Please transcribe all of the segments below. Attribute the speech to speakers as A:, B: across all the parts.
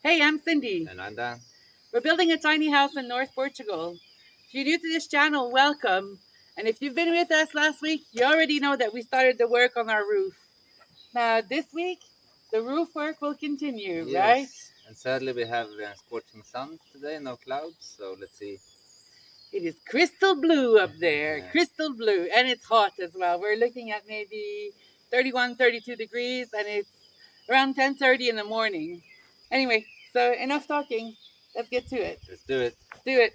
A: Hey, I'm Cindy.
B: And I'm Dan.
A: We're building a tiny house in North Portugal. If you're new to this channel, welcome. And if you've been with us last week, you already know that we started the work on our roof. Now, this week, the roof work will continue, right?
B: Yes, and sadly we have scorching sun today, no clouds, so let's see.
A: It is crystal blue up there,
B: Yeah.
A: crystal blue, and it's hot as well. We're looking at maybe 31, 32 degrees, and it's around 10:30 in the morning. Anyway, so enough talking. Let's get to it.
B: Let's do it.
A: Do it.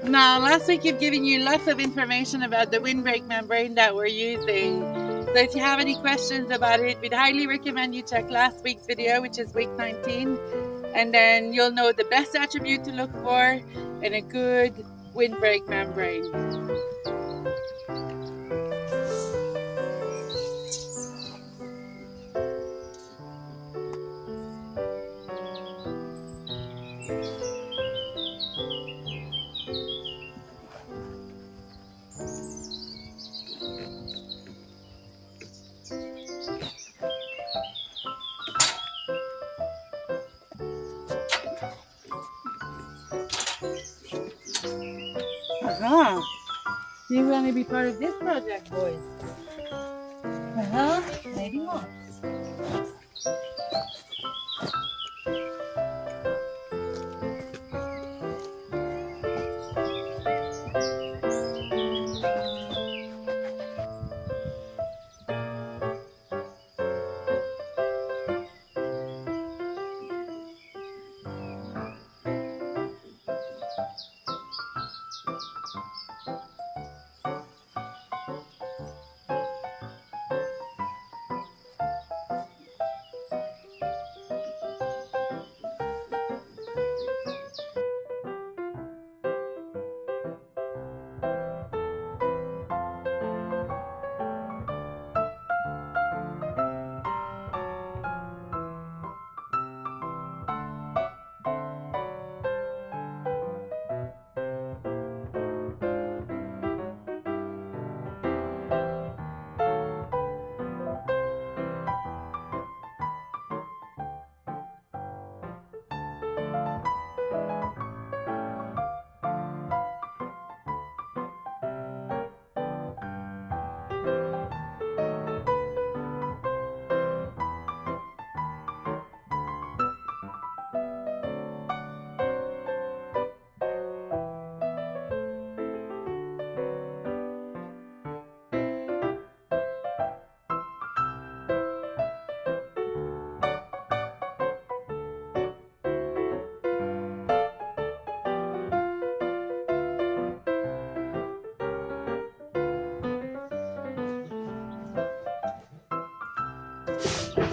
A: Now, last week you've given you lots of information about the windbreak membrane that we're using. So if you have any questions about it, we'd highly recommend you check last week's video, which is week 19, and then you'll know the best attribute to look for in a good windbreak membrane. Aha! You want to be part of this project, boys? Maybe not.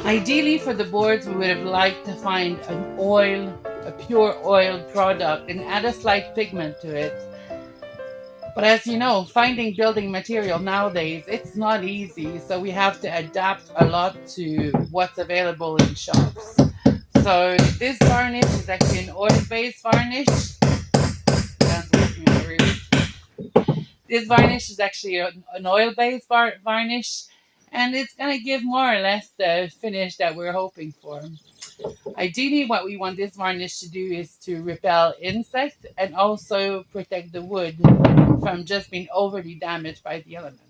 A: Ideally, for the boards, we would have liked to find a pure oil product, and add a slight pigment to it. But as you know, finding building material nowadays, it's not easy. So we have to adapt a lot to what's available in shops. So this varnish is actually an oil-based varnish. This varnish is actually an oil-based varnish, and it's going to give more or less the finish that we're hoping for. Ideally, what we want this varnish to do is to repel insects and also protect the wood from just being overly damaged by the elements.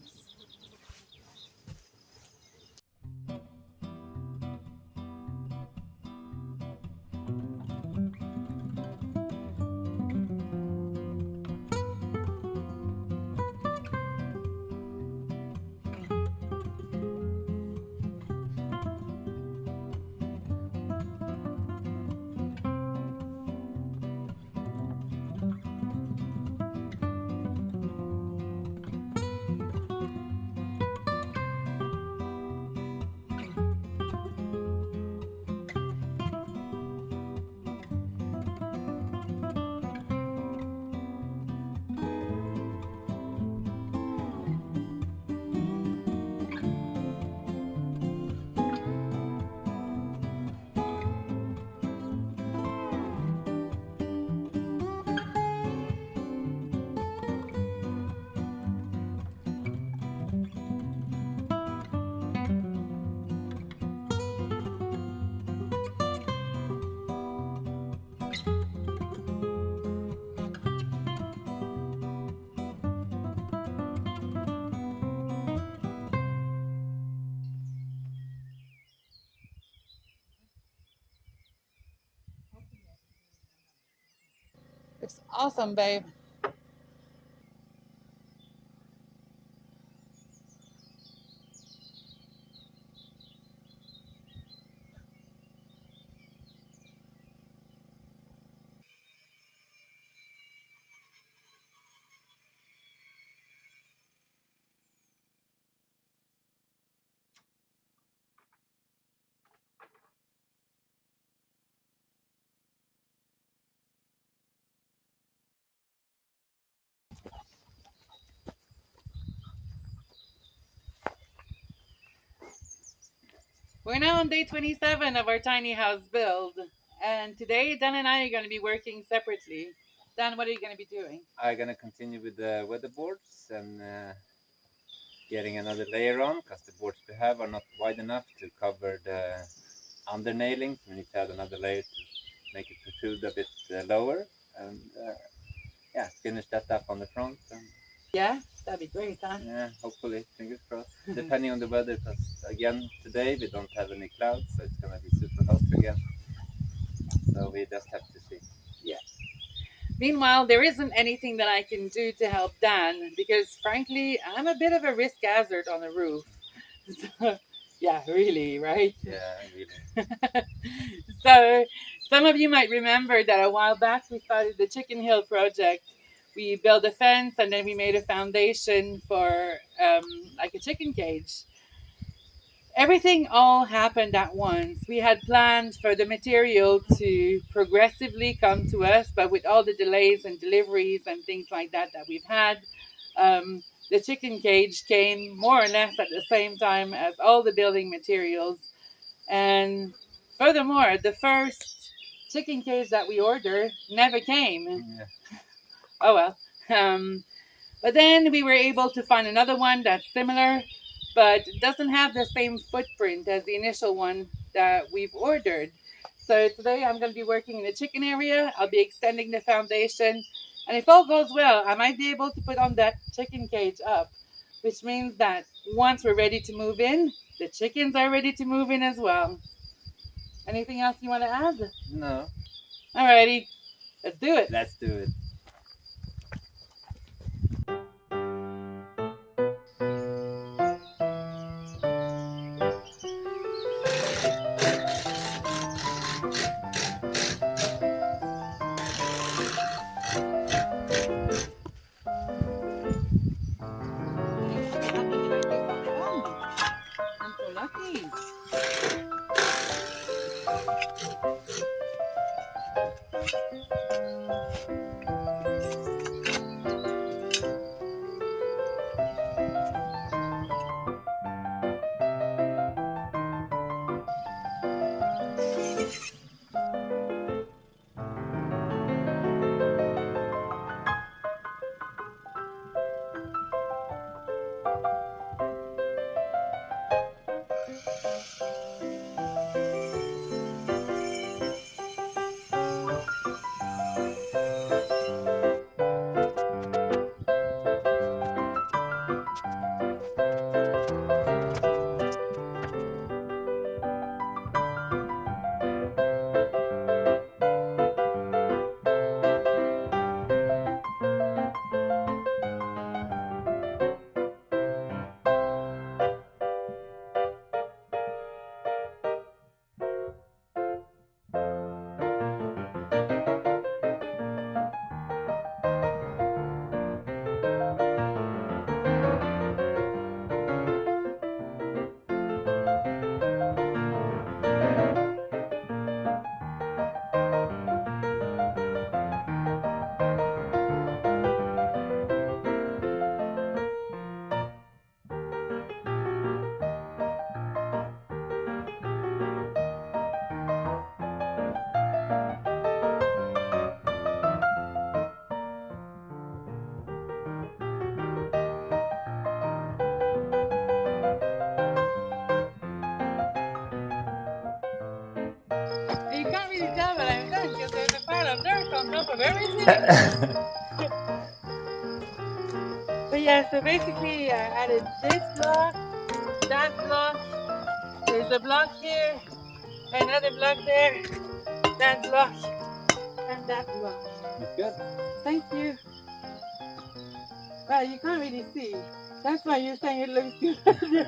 A: It's awesome, babe. We're now on day 27 of our tiny house build. And today, Dan and I are going to be working separately. Dan, what are you going to be doing?
B: I'm gonna continue with the weatherboards and getting another layer on because the boards we have are not wide enough to cover the under nailings. We need to add another layer to make it protrude a bit lower, and yeah, finish that up on the front. And
A: Yeah, that'd be great, huh?
B: yeah, hopefully, fingers crossed. Depending on the weather, because again today we don't have any clouds, so it's gonna be super hot again. So we just have to see.
A: Yeah. Meanwhile, there isn't anything that I can do to help Dan because, frankly, I'm a bit of a risk hazard on the roof. Yeah, really, right?
B: Yeah, really.
A: So, some of you might remember that a while back we started the Chicken Hill project. We built a fence and then we made a foundation for like a chicken cage. Everything all happened at once. We had planned for the material to progressively come to us, but with all the delays and deliveries and things like that that we've had, the chicken cage came more or less at the same time as all the building materials. And furthermore, the first chicken cage that we ordered never came.
B: Yeah.
A: Oh well. But then we were able to find another one that's similar, but doesn't have the same footprint as the initial one that we've ordered. So today I'm going to be working in the chicken area. I'll be extending the foundation. And if all goes well, I might be able to put on that chicken cage up, which means that once we're ready to move in, the chickens are ready to move in as well. Anything else you want to add?
B: No.
A: Alrighty, let's do it.
B: Let's do it.
A: I'm so lucky. You can't really tell what I've done because there's a pile of dirt on top of everything. But yeah, so basically I added this block, that block, there's a block here, another block there, that block, And that one.
B: It's good.
A: Thank you. Well, you can't really see. That's why you're saying it looks good.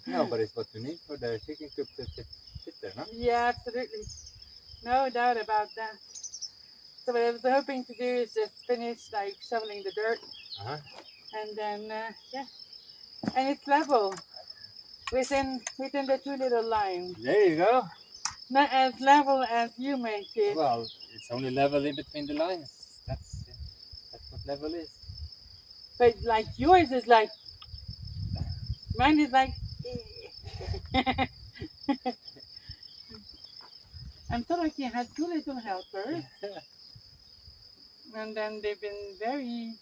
B: No, but it's what you need for the chicken coop to sit there, no?
A: Yeah, absolutely. No doubt about that. So what I was hoping to do is just finish like shoveling the dirt, and then yeah, and it's level within the two little lines.
B: There you go.
A: Not as level as you make it.
B: Well, it's only level in between the lines. That's what level is.
A: But like yours is like, mine is like. I'm so lucky I had two little helpers, and then they've been very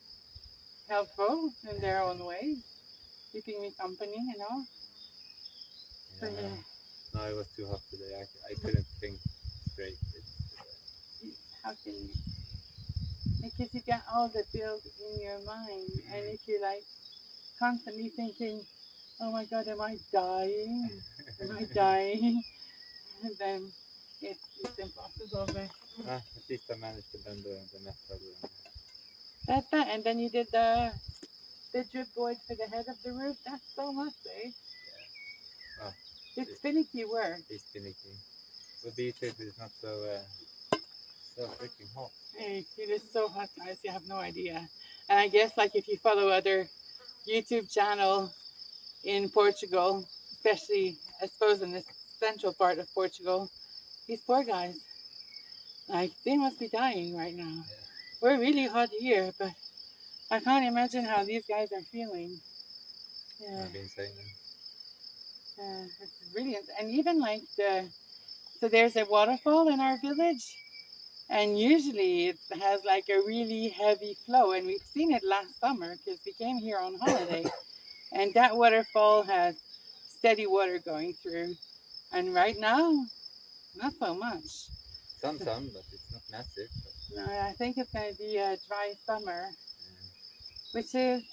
A: helpful in their own way, keeping me company, you know. So, yeah.
B: No, it was too hot today. I couldn't think straight.
A: How can you? Because you got all the build in your mind, and if you're like constantly thinking, "Oh my God, am I dying? Am I dying?" And then it's impossible. But
B: At least I managed to bend the metal.
A: that's that. And then you did the drip board for the head of the roof. That's so much, eh?
B: Yeah. Oh,
A: it's finicky work.
B: It's finicky. Would be easier if it's not so freaking hot.
A: Hey, it is so hot, guys. You have no idea. And I guess like if you follow other YouTube channel in Portugal, especially I suppose in the central part of Portugal, these poor guys, like they must be dying right now. Yeah. We're really hot here, but I can't imagine how these guys are feeling. Yeah.
B: I've been saying
A: it's brilliant. And even like so there's a waterfall in our village, and usually it has like a really heavy flow, and we've seen it last summer because we came here on holiday. And that waterfall has steady water going through, and right now not so much.
B: Some, but it's not massive. But...
A: No, I think it's going to be a dry summer, which is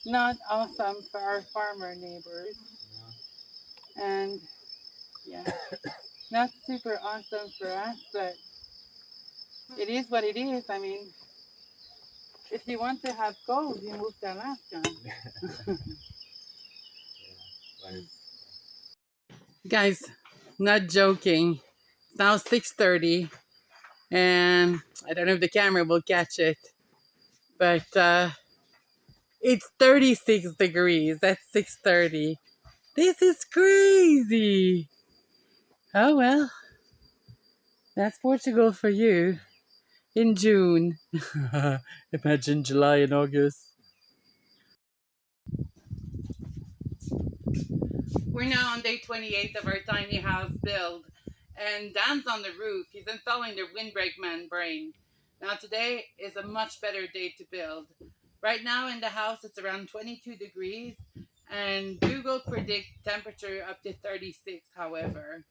A: not awesome for our farmer neighbors. No. And yeah, not super awesome for us, but it is what it is. I mean, if you want to have cold, you move to Alaska. Guys, not joking. It's now 6:30, and I don't know if the camera will catch it, but it's 36 degrees. That's 6:30. This is crazy. Oh well, that's Portugal for you in June. Imagine July and August. We're now on day 28 of our tiny house build, and Dan's on the roof. He's installing the Windbreak membrane. Now today is a much better day to build. Right now in the house it's around 22 degrees, and Google predicts temperature up to 36, however.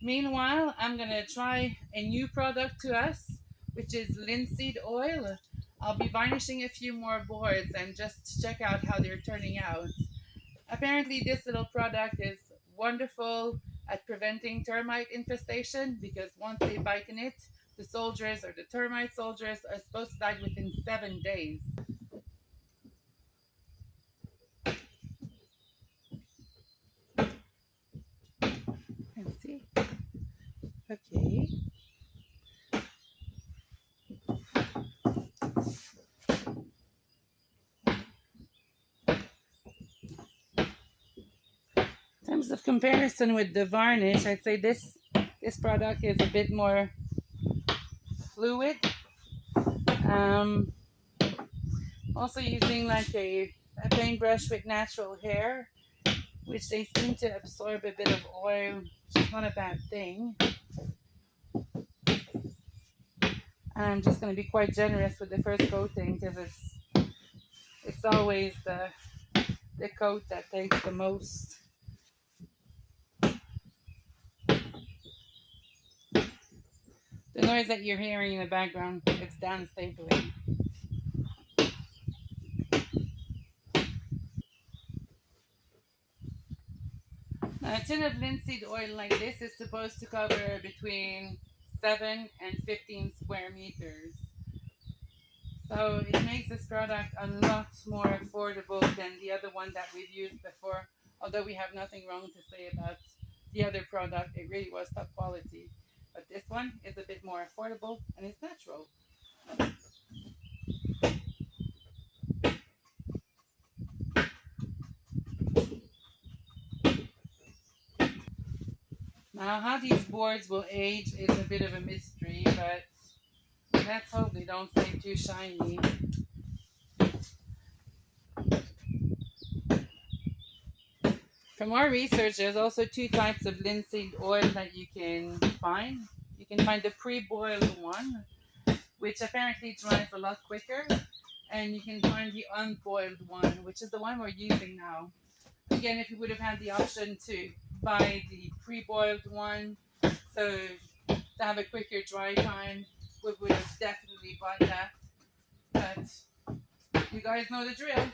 A: Meanwhile, I'm going to try a new product to us, which is linseed oil. I'll be varnishing a few more boards and just check out how they're turning out. Apparently, this little product is wonderful at preventing termite infestation because once they bite in it, the soldiers or the termite soldiers are supposed to die within 7 days. Let's see. Okay. In terms of comparison with the varnish, I'd say this product is a bit more fluid. Also using like a paintbrush with natural hair, which they seem to absorb a bit of oil, which is not a bad thing. I'm just going to be quite generous with the first coating because it's always the coat that takes the most. The noise that you're hearing in the background, it's Dan stapling. Now, a tin of linseed oil like this is supposed to cover between 7 and 15 square meters. So it makes this product a lot more affordable than the other one that we've used before. Although we have nothing wrong to say about the other product, it really was top quality. But this one is a bit more affordable and it's natural. Now, how these boards will age is a bit of a mystery, but let's hope they don't stay too shiny. From our research, there's also two types of linseed oil that you can find. You can find the pre-boiled one, which apparently dries a lot quicker, and you can find the unboiled one, which is the one we're using now. Again, if you would have had the option to buy the pre-boiled one, so to have a quicker dry time, we would have definitely bought that. But you guys know the drill.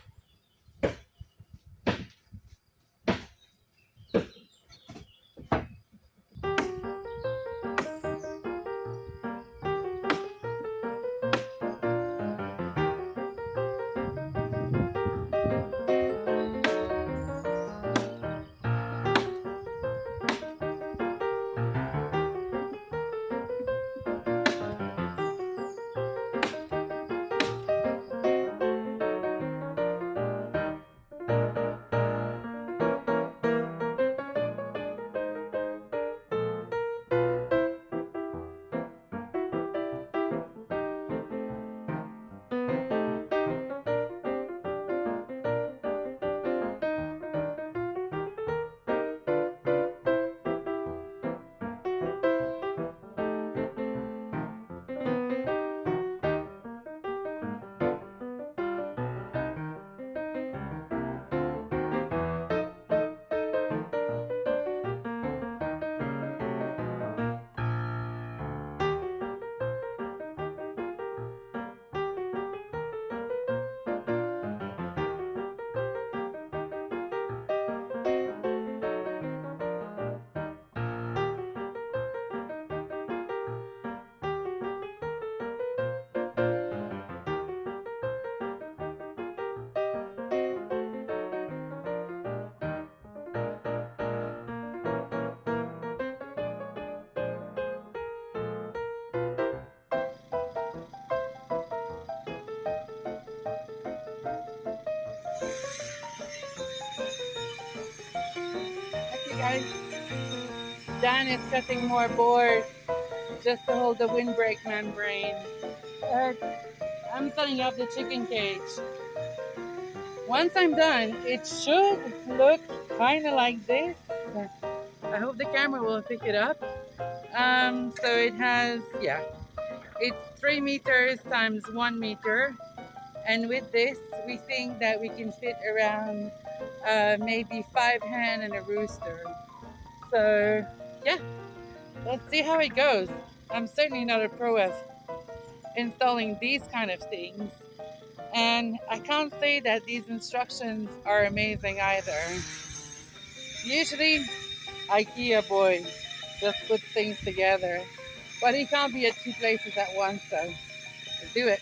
A: Okay, guys, Dan is cutting more boards just to hold the windbreak membrane. But I'm setting up the chicken cage. Once I'm done, it should look kind of like this. I hope the camera will pick it up. So it has, yeah, it's 3 meters times 1 meter. And with this, we think that we can fit around maybe 5 hen and a rooster. So, yeah, let's see how it goes. I'm certainly not a pro at installing these kind of things. And I can't say that these instructions are amazing either. Usually, IKEA boy just puts things together. But he can't be at 2 places at once, so let's do it.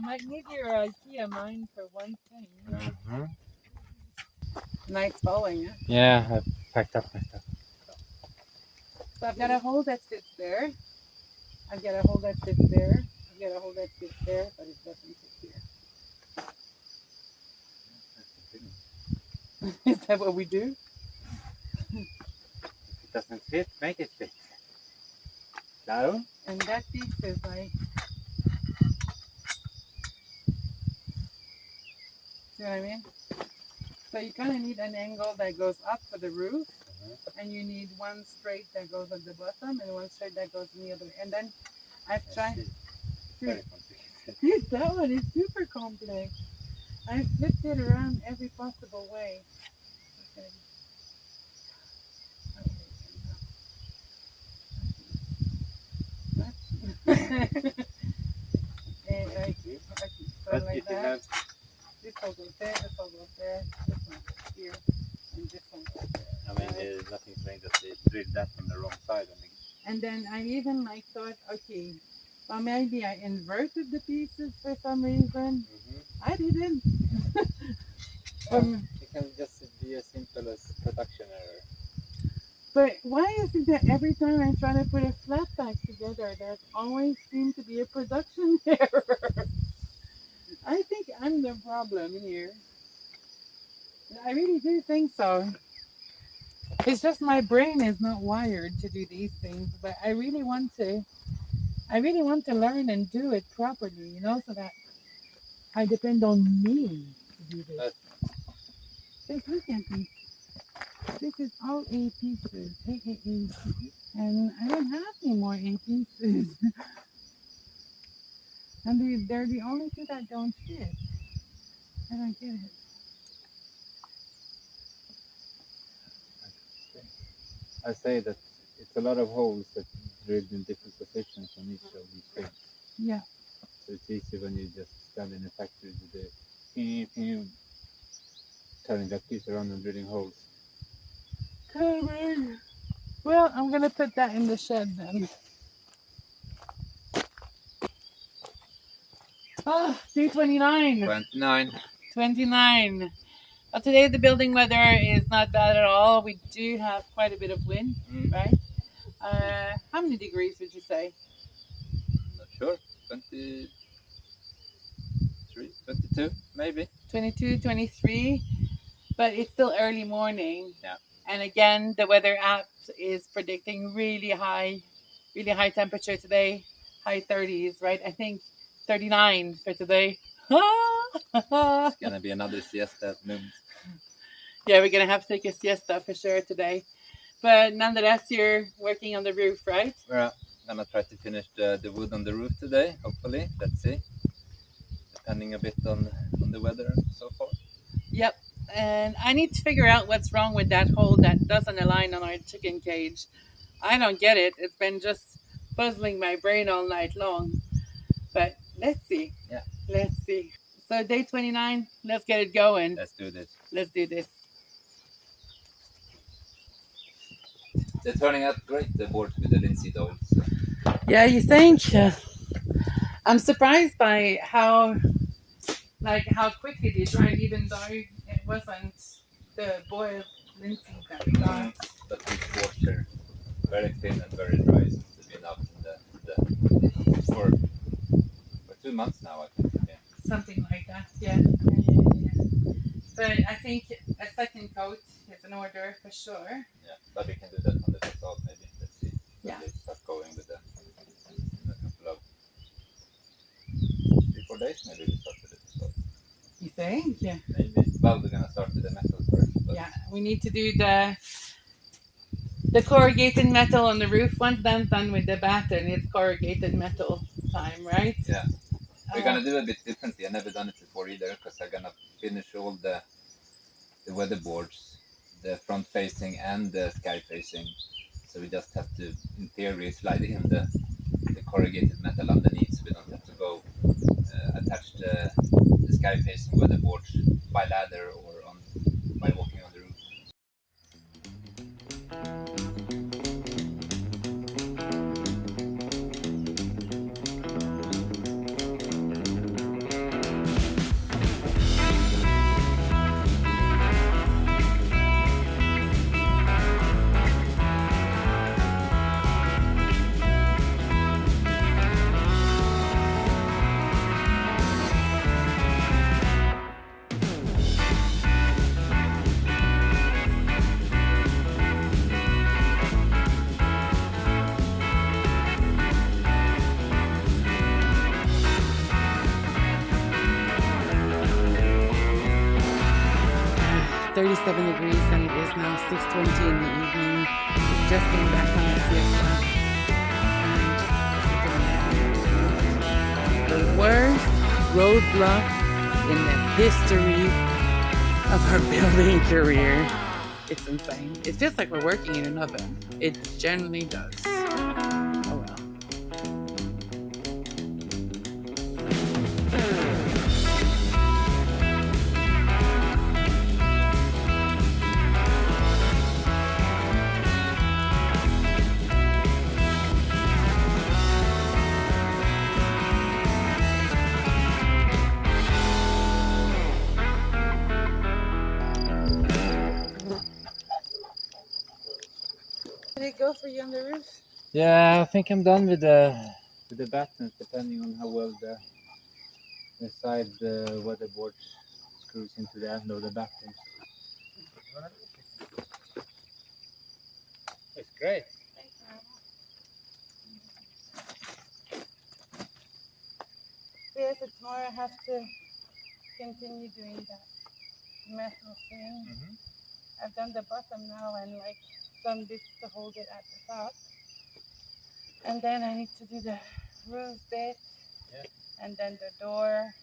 A: might need your IKEA mind for one thing.
B: Mm-hmm.
A: Night's falling, yeah?
B: Yeah, I packed up my stuff.
A: So I've got a hole that sits there. I've got a hole that sits there. I've got a hole that sits there, but it doesn't fit here. Is that what we do?
B: If it doesn't fit, make it fit. No?
A: And that piece is like, see what I mean? So you kind of need an angle that goes up for the roof, and you need one straight that goes at the bottom, and one straight that goes in the other. And then I've tried.
B: Very complicated.
A: That one is super complex. I flipped it around every possible way. Okay. And I keep
B: But
A: like
B: if you
A: that.
B: have,
A: This will go there, this will go there, this one goes here, and this one goes there.
B: I mean, there's nothing saying that they drilled that on the wrong side.
A: And then I even like thought, okay, well maybe I inverted the pieces for some reason. I didn't.
B: It can just be as simple as production error.
A: But why is it that every time I try to put a flat pack together, there always seems to be a production error? I think I'm the problem here. I really do think so. It's just my brain is not wired to do these things, but I really want to learn and do it properly, you know, so that I depend on me to do this. Just look at this. This is all A pieces. A. And I don't have any more A pieces. And they're the only two that don't fit. I don't get it.
B: I say that it's a lot of holes that drilled in different positions on each of these things.
A: Yeah.
B: So it's easy when you just stand in a factory with the turning that piece around and drilling holes.
A: Well, I'm gonna put that in the shed then. Oh, 229. 29. Well, today the building weather is not bad at all. We do have quite a bit of wind, right? How many degrees would you say?
B: Not sure. 23, 22, maybe.
A: 22, 23. But it's still early morning.
B: Yeah.
A: And again, the weather app is predicting really high temperature today. High 30s, right? I think 39 for today.
B: It's gonna be another siesta at noon.
A: Yeah, we're gonna have to take a siesta for sure today. But nonetheless, you're working on the roof, right?
B: Well, I'm gonna try to finish the wood on the roof today, hopefully. Let's see. Depending a bit on the weather so far.
A: Yep. And I need to figure out what's wrong with that hole that doesn't align on our chicken cage. I don't get it. It's been just puzzling my brain all night long. But let's see.
B: Yeah.
A: Let's see. So day 29, let's get it going.
B: Let's do this.
A: Let's do this.
B: They're turning out great, the boards with the linseed oil. So.
A: Yeah, you think? I'm surprised by how quickly they dried, even though it wasn't the boiled linseed that we got.
B: But these boards are very thin and very dry since they've been out in the heat for 2 months now, I think. Yeah.
A: Something like that, yeah. But I think a second coat is in order for sure.
B: Yeah, but we can do that on the facade maybe. Let's see.
A: Yeah.
B: They start going with them in a couple of 3-4 days. Maybe we start with the facade.
A: You think? Yeah.
B: Maybe. Well, we're gonna start with the metal first. But
A: yeah, we need to do the corrugated metal on the roof. Once that's done with the batten, it's corrugated metal time, right?
B: Yeah. We're gonna do a bit differently. I've never done it before either, because I'm gonna finish all the weatherboards, the front facing and the sky facing. So we just have to, in theory, slide in the corrugated metal underneath, so we don't have to go attach the sky facing weatherboards by ladder or by walking on the roof.
A: 37 degrees and it is now 6:20 in the evening. We just came back from the fiesta. The worst roadblock in the history of our building career. It's insane. It feels like we're working in an oven. It generally does. Oh well. Did it go for you on the roof?
B: Yeah, I think I'm done with the battens, depending on how well the side weatherboard screws into the end of the battens. It's great.
A: Yes, it's more I have to continue doing that metal thing.
B: Mm-hmm.
A: I've done the bottom now and like some bits to hold it at the top. And then I need to do the roof bit, and then the door.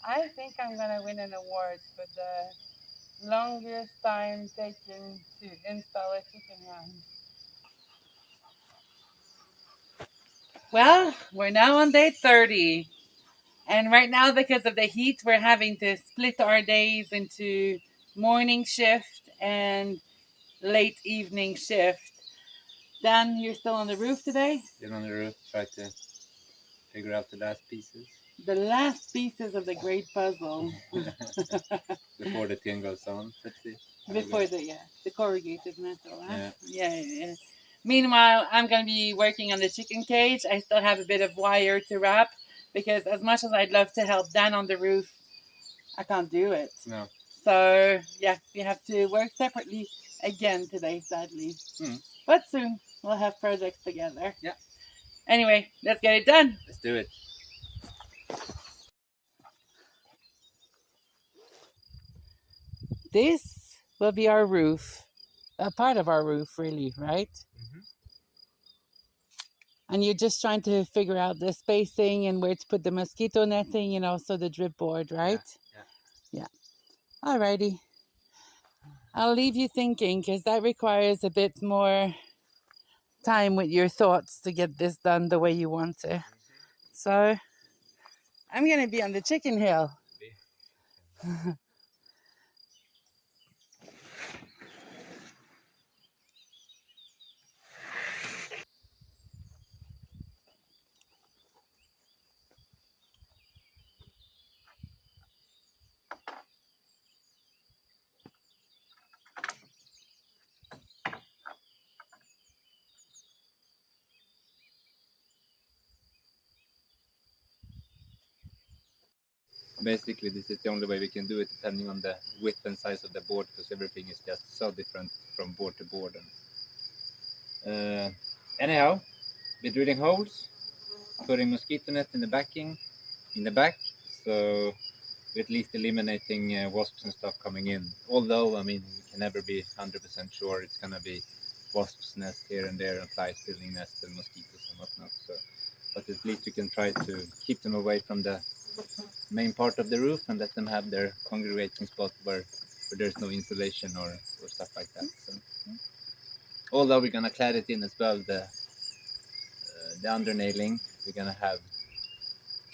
A: I think I'm gonna win an award for the longest time taken to install a chicken run. Well, we're now on day 30. And right now, because of the heat, we're having to split our days into morning shift and late evening shift. Dan, you're still on the roof today?
B: Still on the roof, try to figure out the last pieces.
A: The last pieces of the great puzzle.
B: Before the tin goes on. Let's see.
A: Before the corrugated metal. Huh?
B: Yeah.
A: Yeah. Meanwhile, I'm going to be working on the chicken cage. I still have a bit of wire to wrap because as much as I'd love to help Dan on the roof, I can't do it.
B: No.
A: So, yeah, we have to work separately again today, sadly. But soon, we'll have projects together.
B: Yeah.
A: Anyway, let's get it done.
B: Let's do it.
A: This will be our roof. A part of our roof, really, right?
B: Mm-hmm.
A: And you're just trying to figure out the spacing and where to put the mosquito netting and also the drip board, right? Yeah. Alrighty. I'll leave you thinking because that requires a bit more time with your thoughts to get this done the way you want to.
B: Mm-hmm.
A: So I'm going to be on the chicken hill.
B: Basically, this is the only way we can do it, depending on the width and size of the board, because everything is just so different from board to board. And anyhow, we're drilling holes, putting mosquito net in the back, so we're at least eliminating wasps and stuff coming in. Although, I mean, we can never be 100% sure it's gonna be wasps' nest here and there, and flies building nests and mosquitoes and whatnot. So, but at least we can try to keep them away from the main part of the roof and let them have their congregating spot where there's no insulation or stuff like that. So, although we're gonna clad it in as well, the undernailing, we're gonna have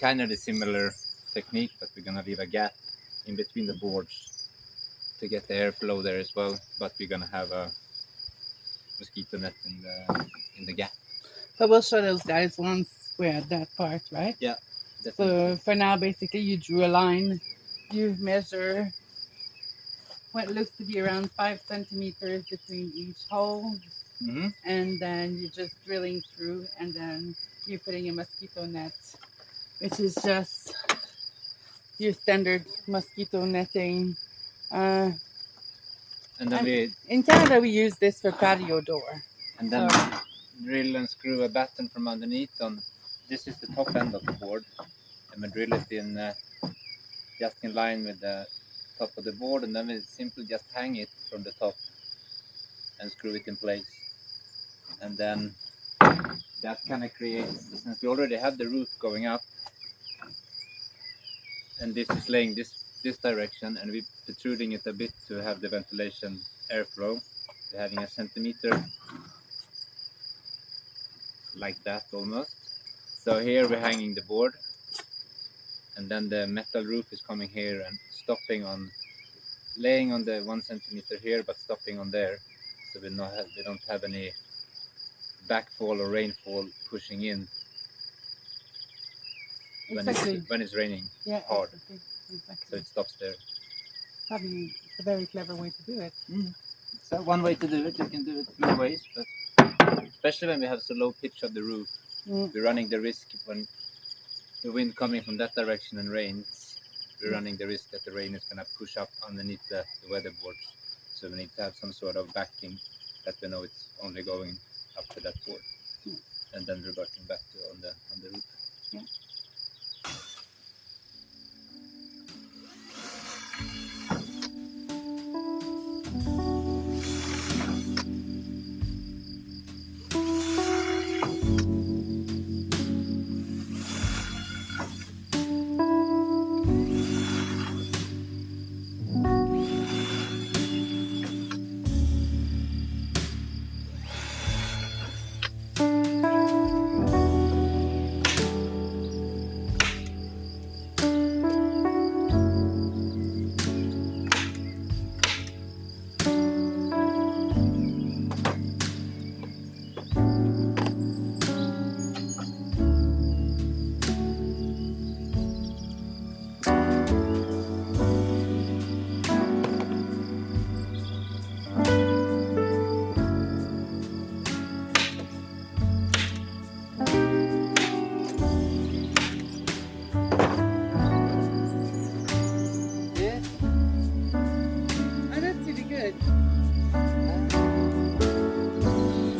B: kind of the similar technique, but we're gonna leave a gap in between the boards to get the airflow there as well. But we're gonna have a mosquito net in the gap.
A: But we'll show those guys once we're at that part, right?
B: Yeah. Definitely.
A: So for now, basically, you drew a line, you measure what looks to be around 5 centimeters between each hole, and then you're just drilling through, and then you're putting a mosquito net, which is just your standard mosquito netting.
B: And then
A: in Canada, we use this for patio door.
B: And then drill and screw a batten from underneath on. This is the top end of the board, and we drill it in just in line with the top of the board, and then we simply just hang it from the top and screw it in place. And then that kind of creates, since we already have the roof going up, and this is laying this direction, and we're protruding it a bit to have the ventilation airflow. We're having a centimeter like that almost. So here we're hanging the board, and then the metal roof is coming here and stopping on, laying on the 1 centimeter here, but stopping on there. So we don't have any backfall or rainfall pushing in
A: Exactly.
B: when it's raining hard.
A: Exactly.
B: So it stops there.
A: Probably it's a very clever way to do it.
B: So one way to do it, you can do it many ways, but especially when we have so low pitch of the roof, we're running the risk when the wind coming from that direction and rains, we're running the risk that the rain is going to push up underneath the weatherboards. So we need to have some sort of backing that we know it's only going up to that board, and then reverting back to on the roof.
A: Yeah.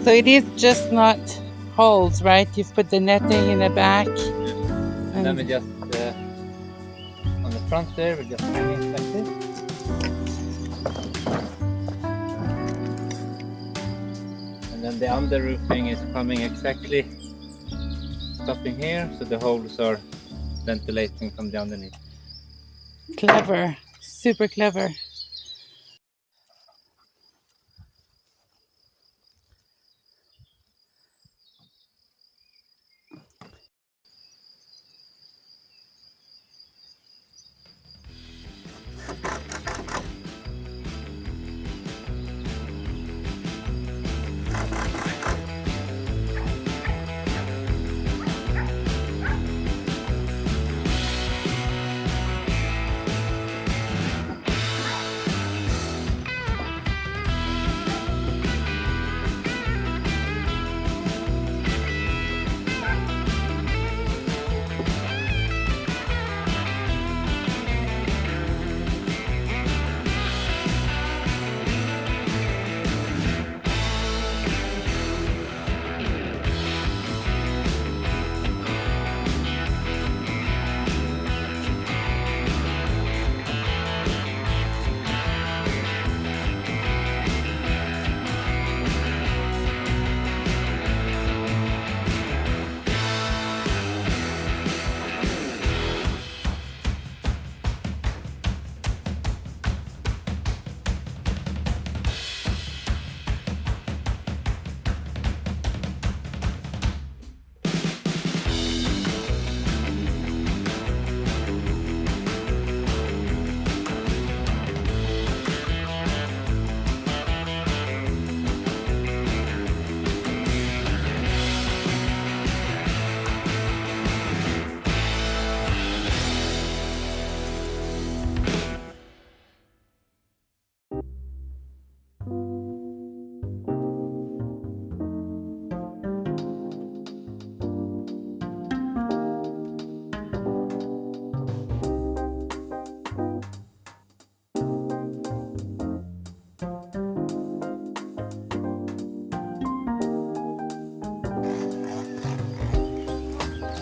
A: So it is just not holes, right? You've put the netting in the back.
B: And then we just, on the front there, we just hang it like this. And then the underroofing is coming exactly, stopping here, so the holes are ventilating from the underneath.
A: Clever, super clever.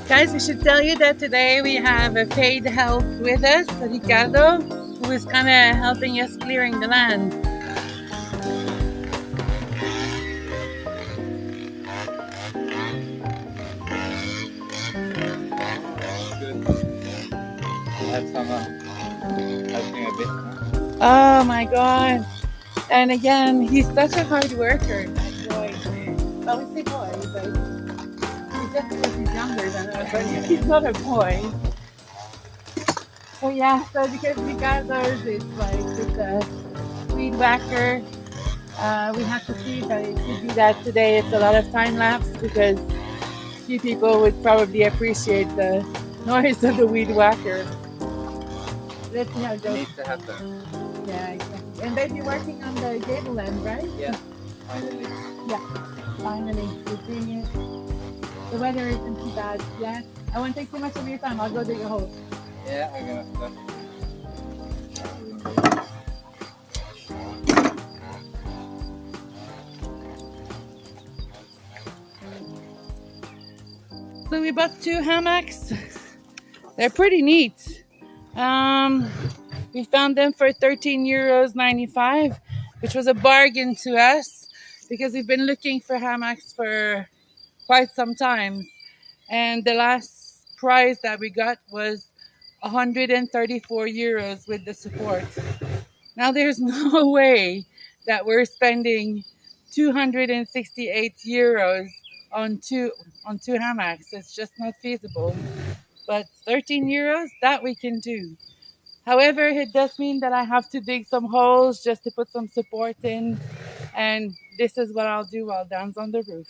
A: Guys, we should tell you that today we have a paid help with us, Ricardo. who is kind of helping us clearing the land.
B: Good. Have someone helping a bit. Huh?
A: Oh my God. And again, he's such a hard worker, that boy. Well, we say boy, but he's just because he's younger than us, but he's not a boy. So yeah, so because we got those, it's like with the weed whacker. We have to see that if we do that today, it's a lot of time lapse because few people would probably appreciate the noise of the weed whacker. Let's see how it
B: It
A: goes.
B: needs to happen.
A: Yeah, exactly. And they've been working on the gable end, right?
B: Yeah, finally.
A: Yeah, finally, we're doing it. The weather isn't too bad yet. I won't take too much of your time. I'll go dig a hole.
B: Yeah, I'm gonna start.
A: So we bought 2 hammocks. They're pretty neat. We found them for €13.95, which was a bargain to us because we've been looking for hammocks for quite some time. And the last price that we got was €134 with the support. Now there's no way that we're spending €268 on two hammocks. It's just not feasible. But €13, that we can do. However, it does mean that I have to dig some holes just to put some support in. And this is what I'll do while Dan's on the roof.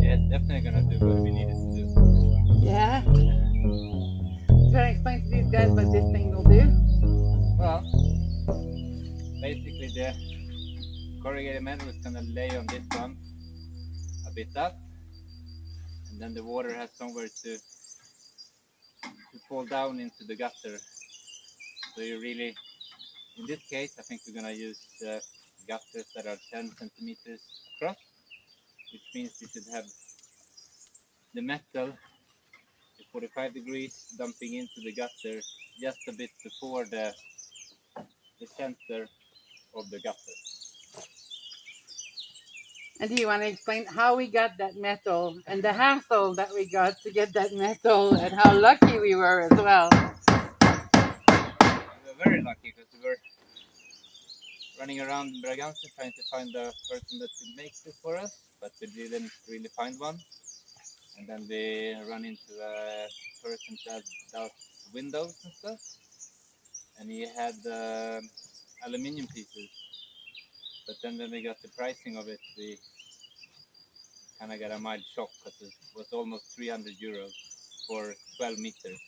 B: Yeah, it's definitely gonna do what we needed to do.
A: Yeah? Trying to explain to these guys what this thing will do.
B: Well, basically the corrugated metal is gonna lay on this one a bit up, and then the water has somewhere to fall down into the gutter. So you really, in this case, I think we're gonna use gutters that are 10 centimeters across, which means we should have the metal at 45 degrees dumping into the gutter just a bit before the center of the gutter.
A: And do you want to explain how we got that metal and the hassle that we got to get that metal and how lucky we were as well?
B: We were very lucky because we were running around in Braganza trying to find a person that could make this for us, but we didn't really find one. And then we run into a person that does windows and stuff, and he had aluminium pieces. But then when we got the pricing of it, we kind of got a mild shock because it was almost €300 for 12 meters.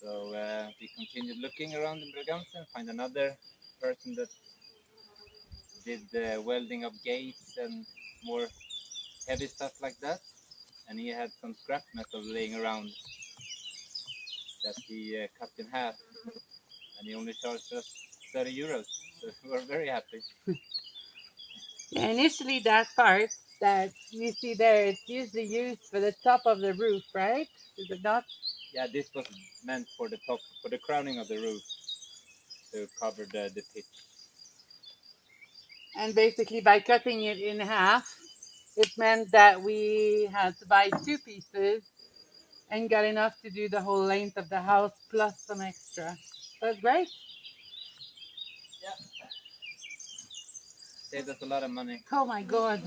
B: So we continued looking around in Braganza and find another person that did the welding of gates and more heavy stuff like that, and he had some scrap metal laying around that he cut in half, and he only charged us 30 euros. So we were very happy.
A: Yeah, initially, that part that you see there, it's usually used for the top of the roof, right? Is it not?
B: Yeah, this was meant for the top, for the crowning of the roof, to cover the pitch.
A: And basically, by cutting it in half, it meant that we had to buy two pieces and got enough to do the whole length of the house plus some extra. That's great.
B: Yeah, saved us a lot of money.
A: Oh my god.